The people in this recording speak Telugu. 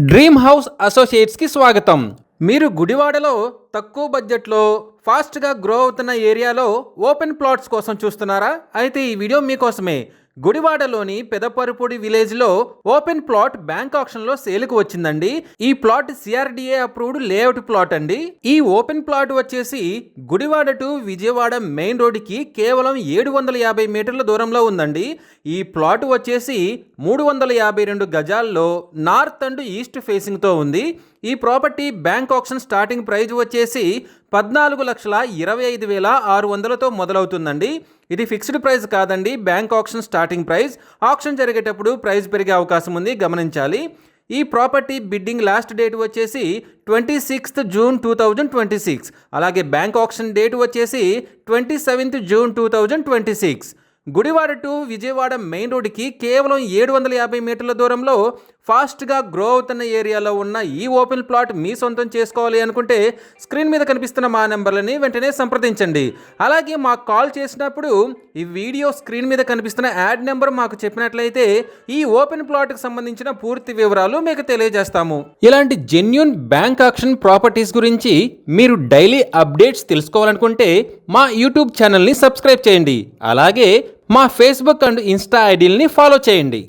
డ్రీమ్ హౌస్ అసోసియేట్స్కి స్వాగతం. మీరు గుడివాడలో తక్కువ బడ్జెట్లో ఫాస్ట్గా గ్రో అవుతున్న ఏరియాలో ఓపెన్ ప్లాట్స్ కోసం చూస్తున్నారా? అయితే ఈ వీడియో మీకోసమే. గుడివాడలోని పెదపరుపూడి విలేజ్లో ఓపెన్ ప్లాట్ బ్యాంక్ ఆక్షన్లో సేల్కు వచ్చిందండి. ఈ plot CRDA approved layout plot అండి. ఈ ఓపెన్ ప్లాట్ వచ్చేసి గుడివాడ టు విజయవాడ మెయిన్ రోడ్డుకి కేవలం 750 మీటర్ల దూరంలో ఉందండి. ఈ ప్లాట్ వచ్చేసి 352 గజాల్లో నార్త్ అండ్ ఈస్ట్ ఫేసింగ్తో ఉంది. ఈ property bank auction starting price వచ్చేసి 14,25,600తో మొదలవుతుందండి. ఇది ఫిక్స్డ్ ప్రైస్ కాదండి, bank auction starting price. Auction జరిగేటప్పుడు ప్రైస్ పెరిగే అవకాశం ఉంది, గమనించాలి. ఈ ప్రాపర్టీ బిడ్డింగ్ లాస్ట్ డేట్ వచ్చేసి 26th జూన్ 2026. అలాగే బ్యాంక్ ఆక్షన్ డేట్ వచ్చేసి 27th June 2026. Gudivada to Vijayawada main రోడ్డుకి కేవలం 750 మీటర్ల దూరంలో ఫాస్ట్గా గ్రో అవుతున్న ఏరియాలో ఉన్న ఈ ఓపెన్ ప్లాట్ మీ సొంతం చేసుకోవాలి అనుకుంటే స్క్రీన్ మీద కనిపిస్తున్న మా నెంబర్లని వెంటనే సంప్రదించండి. అలాగే మాకు కాల్ చేసినప్పుడు ఈ వీడియో స్క్రీన్ మీద కనిపిస్తున్న యాడ్ నెంబర్ మాకు చెప్పినట్లయితే ఈ ఓపెన్ ప్లాట్కి సంబంధించిన పూర్తి వివరాలు మీకు తెలియజేస్తాము. ఇలాంటి జెన్యూన్ బ్యాంక్ ఆక్షన్ ప్రాపర్టీస్ గురించి మీరు డైలీ అప్డేట్స్ తెలుసుకోవాలనుకుంటే మా యూట్యూబ్ ఛానల్ని సబ్స్క్రైబ్ చేయండి. అలాగే మా ఫేస్బుక్ అండ్ ఇన్స్టా ఐడీలని ఫాలో చేయండి.